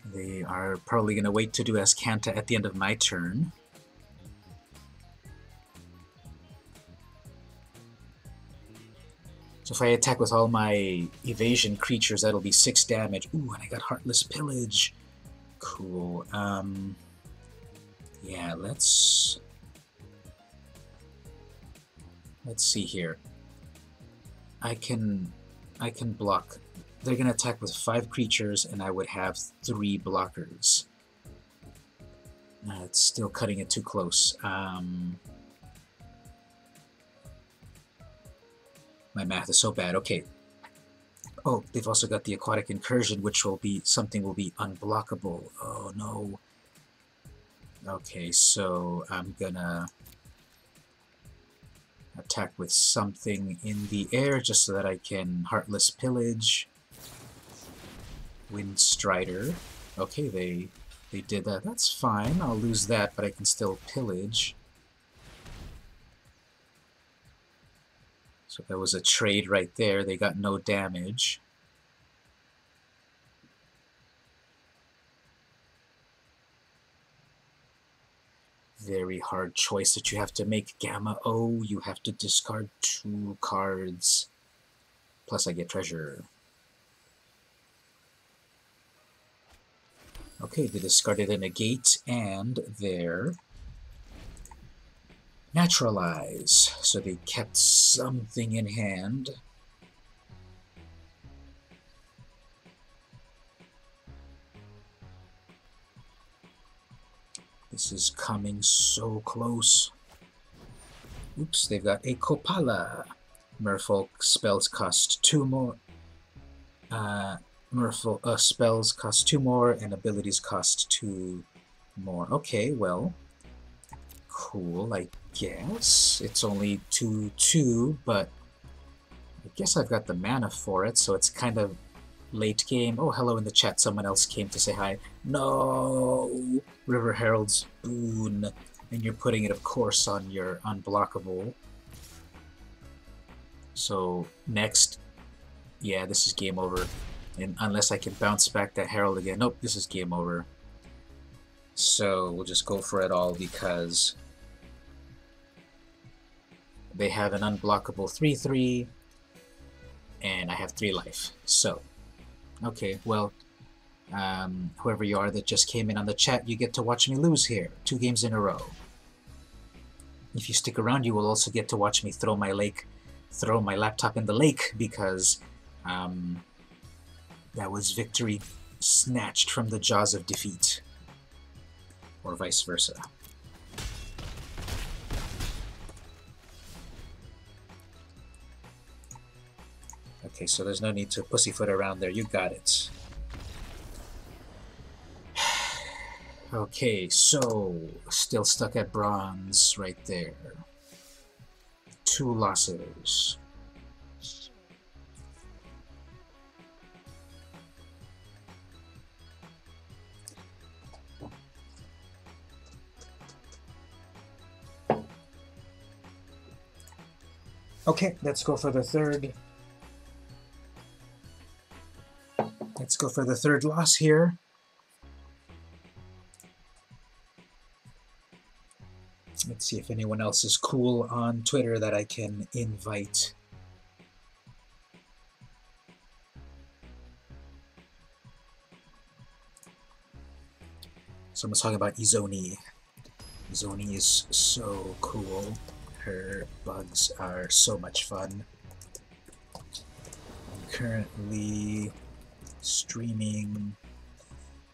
They are probably gonna wait to do Azcanta at the end of my turn. So if I attack with all my evasion creatures, that'll be 6 damage. Ooh, and I got Heartless Pillage. Cool. Yeah, let's see here. I can block. They're gonna attack with 5 creatures, and I would have 3 blockers. It's still cutting it too close. My math is so bad. Okay. Oh, they've also got the Aquatic Incursion, which will be unblockable. Oh no. Okay, so I'm gonna attack with something in the air just so that I can Heartless Pillage. Windstrider. Okay, they did that. That's fine. I'll lose that, but I can still pillage. So that was a trade right there. They got no damage. Very hard choice that you have to make. Gamma O, you have to discard 2 cards. Plus I get treasure. Okay, they discarded a negate and their Naturalize. So they kept something in hand. This is coming so close. Oops, they've got a Kopala. Merfolk spells cost 2 more. Merfolk spells cost 2 more, and abilities cost 2 more. Okay, well, cool, I guess. It's only 2/2, but I guess I've got the mana for it, so it's kind of late game. Oh, hello in the chat. Someone else came to say hi. No! River Herald's Boon. And you're putting it, of course, on your unblockable. So, next. Yeah, this is game over. And unless I can bounce back that Herald again. Nope, this is game over. So, we'll just go for it all because they have an unblockable 3/3, and I have 3 life. So, okay, well, whoever you are that just came in on the chat, you get to watch me lose here. 2 games in a row. If you stick around, you will also get to watch me throw my laptop in the lake, because that was victory snatched from the jaws of defeat. Or vice versa. Okay, so there's no need to pussyfoot around there. You got it. Okay, so still stuck at bronze right there. 2 losses. Okay, let's go for the third. Let's go for the third loss here. Let's see if anyone else is cool on Twitter that I can invite. Someone's talking about Izoni. Izoni is so cool. Her bugs are so much fun. I'm currently streaming.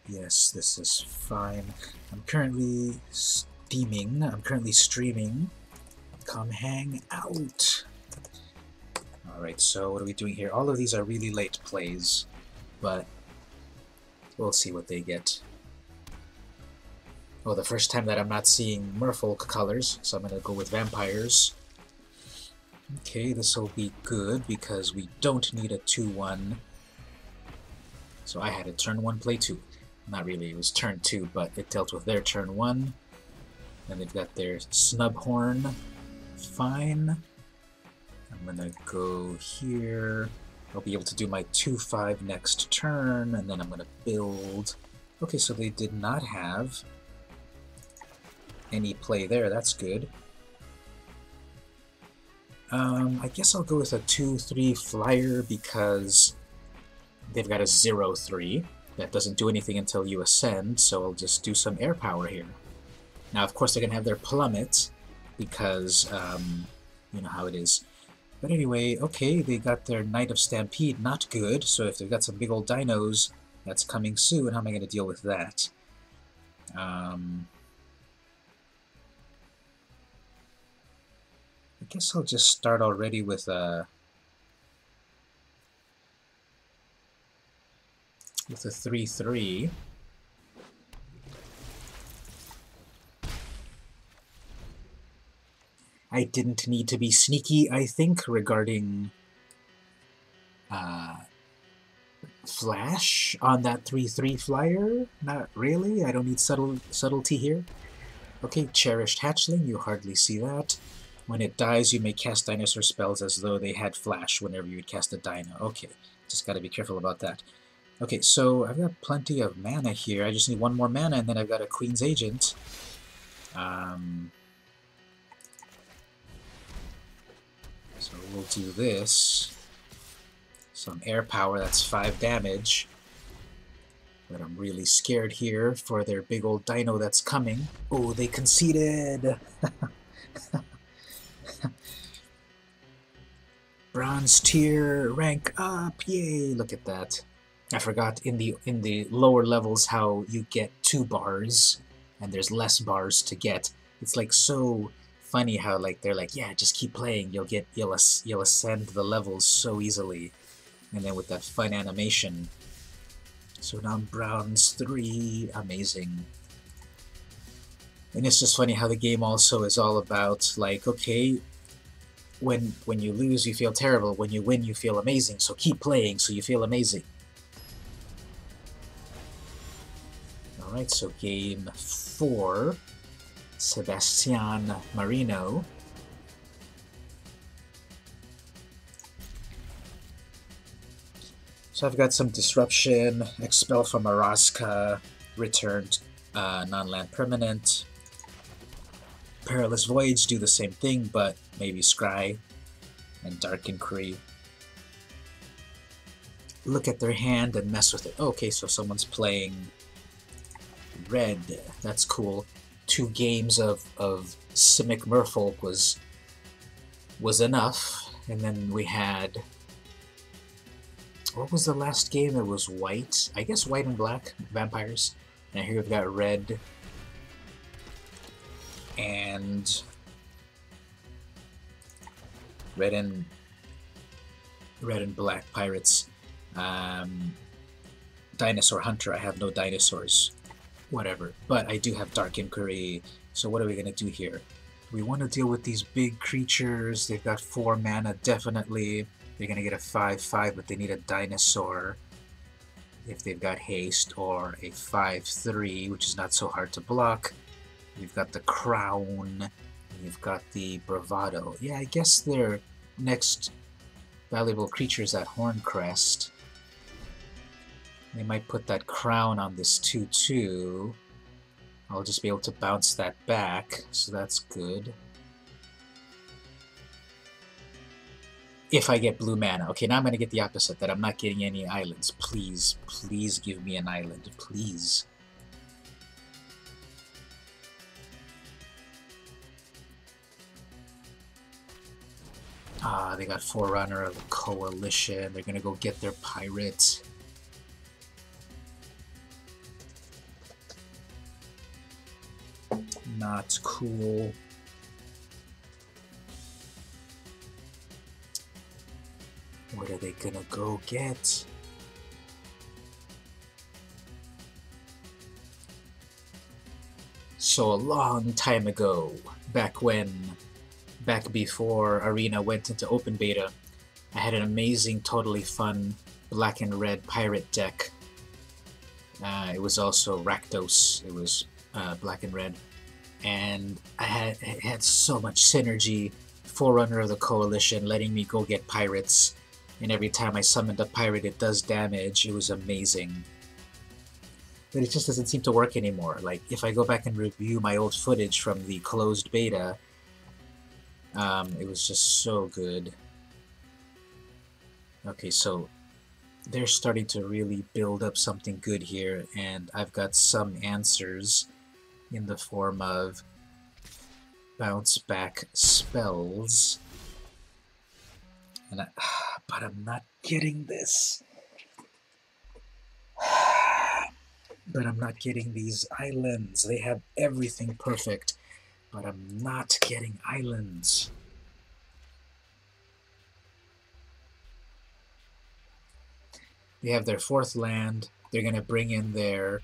Yes, this is fine. I'm currently streaming. Come hang out. Alright, so what are we doing here? All of these are really late plays, but we'll see what they get. Oh, the first time that I'm not seeing merfolk colors, so I'm going to go with vampires. Okay, this will be good because we don't need a 2/1. So I had a turn 1 play 2. Not really, it was turn 2, but it dealt with their turn 1. And they've got their Snubhorn. Fine. I'm gonna go here. I'll be able to do my 2/5 next turn, and then I'm gonna build. Okay, so they did not have any play there, that's good. I guess I'll go with a 2/3 flyer because they've got a 0/3. That doesn't do anything until you ascend, so I'll just do some air power here. Now, of course, they're going to have their plummet because, you know how it is. But anyway, okay, they got their Knight of Stampede, not good, so if they've got some big old dinos, that's coming soon. How am I going to deal with that? I guess I'll just start already with a 3/3. I didn't need to be sneaky, I think, regarding flash on that 3/3 flyer. Not really. I don't need subtlety here. Okay, Cherished Hatchling, you hardly see that. When it dies, you may cast dinosaur spells as though they had flash whenever you would cast a dino. Okay, just gotta be careful about that. Okay, so I've got plenty of mana here. I just need 1 more mana, and then I've got a Queen's Agent. So we'll do this. Some air power, that's 5 damage. But I'm really scared here for their big old dino that's coming. Oh, they conceded! Bronze tier, rank up, yay! Look at that. I forgot in the lower levels how you get 2 bars, and there's less bars to get. It's like so funny how like they're like, yeah, just keep playing, you'll ascend the levels so easily, and then with that fun animation. So now I'm bronze 3, amazing. And it's just funny how the game also is all about like, okay, when you lose you feel terrible, when you win you feel amazing, so keep playing so you feel amazing. Alright, so game 4, Sebastian Marino. So I've got some Disruption, Expel from Araska, Returned non-land permanent. Perilous Voyage, do the same thing, but maybe Scry and Dark Inquiry. Look at their hand and mess with it. Okay, so someone's playing red. That's cool. 2 games of Simic Merfolk was enough. And then we had... what was the last game? It was white. I guess white and black vampires. And here we've got red and red and black pirates. Dinosaur Hunter. I have no dinosaurs. Whatever. But I do have Dark Inquiry. So what are we gonna do here? We want to deal with these big creatures. They've got 4 mana, definitely. They're gonna get a 5/5, but they need a dinosaur if they've got haste, or a 5/3, which is not so hard to block. You've got the Crown, you've got the Bravado. Yeah, I guess their next valuable creature is that Horncrest. They might put that Crown on this 2/2. I'll just be able to bounce that back, so that's good. If I get blue mana. Okay, now I'm going to get the opposite, that I'm not getting any islands. Please, please give me an island. Please. Ah, they got Forerunner of the Coalition. They're gonna go get their pirate. Not cool. What are they gonna go get? So a long time ago, back before Arena went into open beta, I had an amazing, totally fun black and red pirate deck. It was also Rakdos. It was black and red, and it had so much synergy. Forerunner of the Coalition, letting me go get pirates, and every time I summoned a pirate, it does damage. It was amazing. But it just doesn't seem to work anymore. Like, if I go back and review my old footage from the closed beta, it was just so good. Okay, so they're starting to really build up something good here, and I've got some answers in the form of bounce back spells. And but I'm not getting this. But I'm not getting these islands. They have everything perfect, but I'm not getting islands. They have their 4th land. They're going to bring in their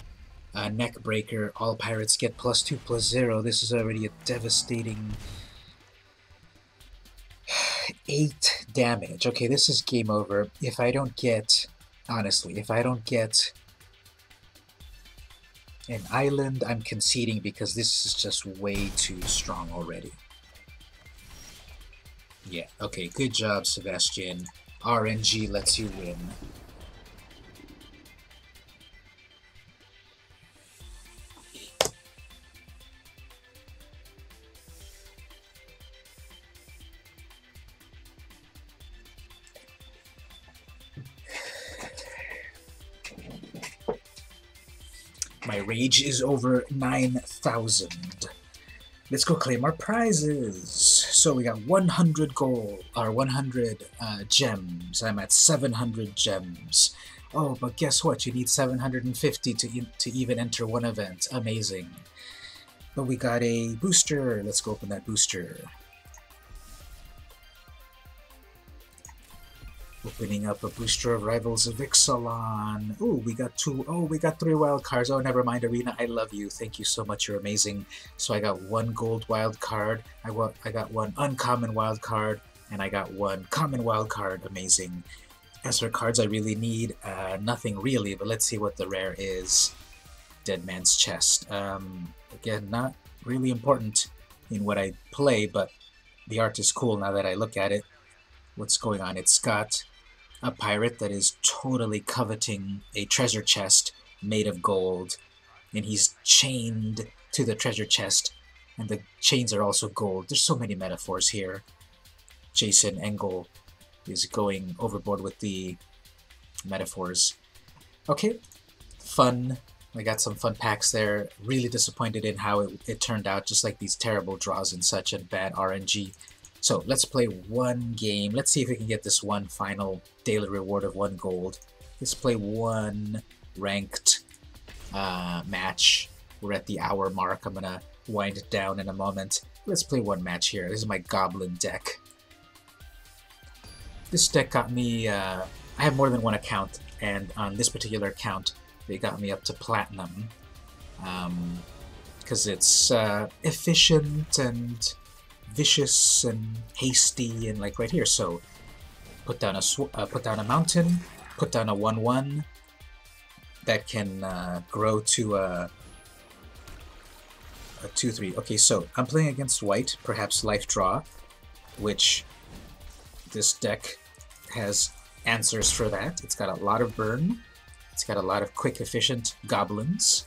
Neckbreaker. All pirates get +2/+0. This is already a devastating 8 damage. Okay, this is game over. If I don't get, honestly, if I don't get an island, I'm conceding, because this is just way too strong already. Yeah, okay, good job, Sebastian. RNG lets you win. My rage is over 9,000. Let's go claim our prizes. So we got 100 gold, or 100 gems. I'm at 700 gems. Oh, but guess what? You need 750 to even enter one event. Amazing. But we got a booster. Let's go open that booster. Opening up a booster of Rivals of Ixalan. Oh, we got 2. Oh, we got 3 wild cards. Oh, never mind, Arena. I love you. Thank you so much. You're amazing. So I got 1 gold wild card. I got 1 uncommon wild card, and I got 1 common wild card. Amazing. As for cards I really need, nothing really. But let's see what the rare is. Dead Man's Chest. Again, not really important in what I play, but the art is cool now that I look at it. What's going on? It's got a pirate that is totally coveting a treasure chest made of gold, and he's chained to the treasure chest, and the chains are also gold. There's so many metaphors here. Jason Engel is going overboard with the metaphors. Okay, fun. I got some fun packs there. Really disappointed in how it turned out, just like these terrible draws and such and bad RNG. So let's play 1 game. Let's see if we can get this 1 final daily reward of 1 gold. Let's play 1 ranked match. We're at the hour mark. I'm gonna wind it down in a moment. Let's play 1 match here. This is my Goblin deck. This deck got me, I have more than 1 account, and on this particular account, they got me up to Platinum. Because it's efficient and vicious and hasty, and like right here. So put down a mountain, put down a 1/1 that can grow to a 2/3. Okay, so I'm playing against white, perhaps life draw, which this deck has answers for that. It's got a lot of burn. It's got a lot of quick, efficient goblins.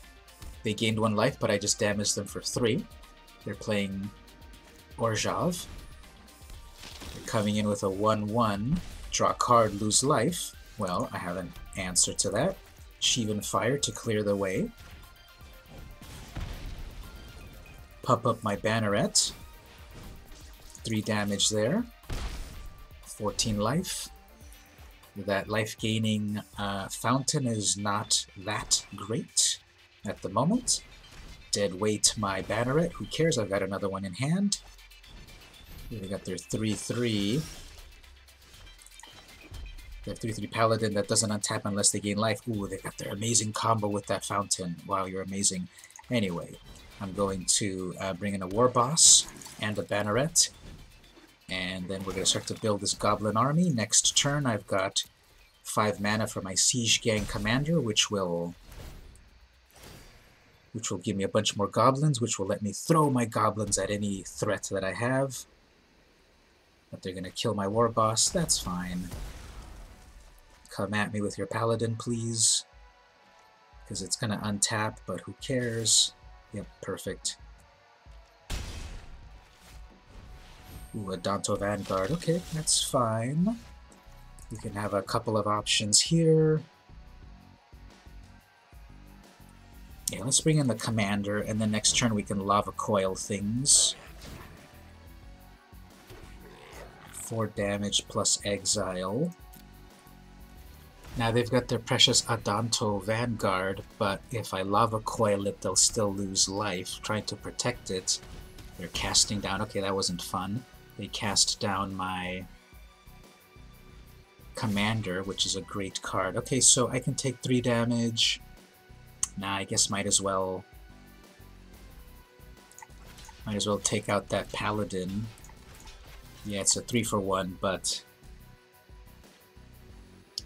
They gained 1 life, but I just damaged them for 3. They're playing Orjav. They're coming in with a 1/1. Draw a card, lose life. Well, I have an answer to that. Shivan Fire to clear the way. Pump up my Banneret. 3 damage there. 14 life. That life-gaining fountain is not that great at the moment. Dead weight my Banneret. Who cares? I've got another one in hand. They got their 3/3. They have 3/3 Paladin that doesn't untap unless they gain life. Ooh, they got their amazing combo with that fountain. Wow, you're amazing. Anyway, I'm going to bring in a War Boss and a Banneret. And then we're going to start to build this Goblin army. Next turn, I've got 5 mana for my Siege Gang Commander, which will give me a bunch more goblins, which will let me throw my goblins at any threat that I have. But they're going to kill my War Boss. That's fine. Come at me with your Paladin, please. Because it's going to untap, but who cares? Yep, perfect. Ooh, a Danto Vanguard. Okay, that's fine. We can have a couple of options here. Yeah, let's bring in the Commander, and then next turn we can Lava Coil things. 4 damage plus exile. Now they've got their precious Adanto Vanguard, but if I Lava Coil it, they'll still lose life. Trying to protect it. They're casting down. Okay, that wasn't fun. They cast down my Commander, which is a great card. Okay, so I can take 3 damage. Nah, I guess might as well take out that Paladin. Yeah, it's a 3-for-1, but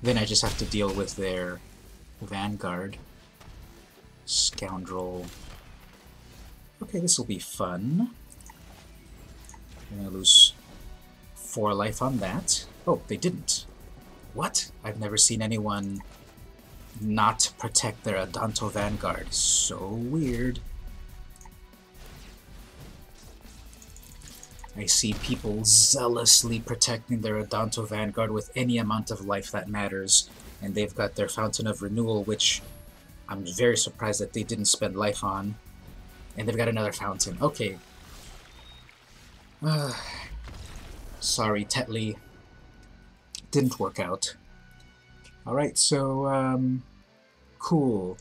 then I just have to deal with their Vanguard. Scoundrel. Okay, this will be fun. I'm gonna lose 4 life on that. Oh, they didn't. What? I've never seen anyone not protect their Adanto Vanguard. So weird. I see people zealously protecting their Adanto Vanguard with any amount of life that matters, and they've got their Fountain of Renewal, which I'm very surprised that they didn't spend life on. And they've got another fountain. Okay, Sorry, Tetley. Didn't work out. Alright, so, cool.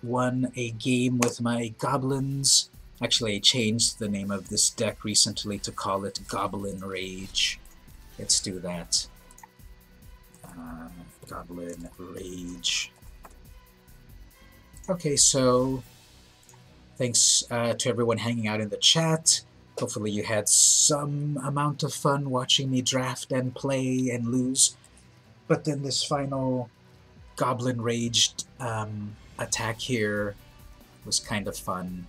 Won a game with my goblins. Actually, I changed the name of this deck recently to call it Goblin Rage. Let's do that. Goblin Rage. Okay, so thanks to everyone hanging out in the chat. Hopefully you had some amount of fun watching me draft and play and lose. But then this final Goblin Raged attack here was kind of fun.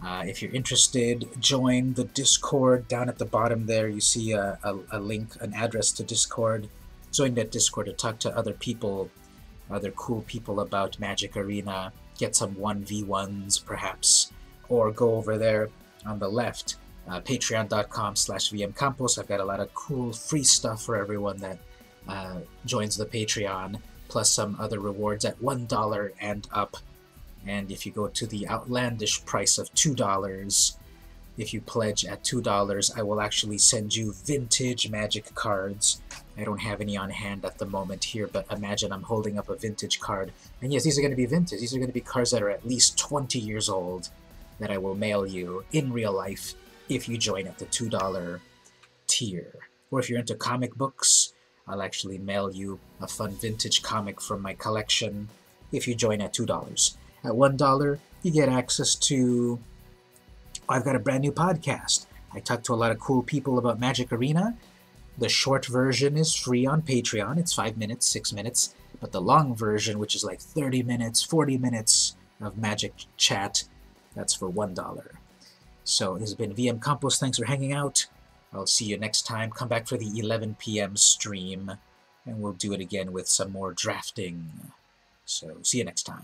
If you're interested, join the Discord. Down at the bottom there you see a link, an address to Discord. Join that Discord to talk to other people, other cool people about Magic Arena. Get some 1v1s perhaps, or go over there on the left, patreon.com/vmcampos. I've got a lot of cool free stuff for everyone that joins the Patreon, plus some other rewards at $1 and up. And if you go to the outlandish price of $2, if you pledge at $2, I will actually send you vintage Magic cards. I don't have any on hand at the moment here, but imagine I'm holding up a vintage card. And yes, these are going to be vintage. These are going to be cards that are at least 20 years old that I will mail you in real life if you join at the $2 tier. Or if you're into comic books, I'll actually mail you a fun vintage comic from my collection if you join at $2. At $1, you get access to... I've got a brand new podcast. I talk to a lot of cool people about Magic Arena. The short version is free on Patreon. It's 5 minutes, 6 minutes. But the long version, which is like 30 minutes, 40 minutes of Magic chat, that's for $1. So this has been VM Campos. Thanks for hanging out. I'll see you next time. Come back for the 11 p.m. stream, and we'll do it again with some more drafting. So see you next time.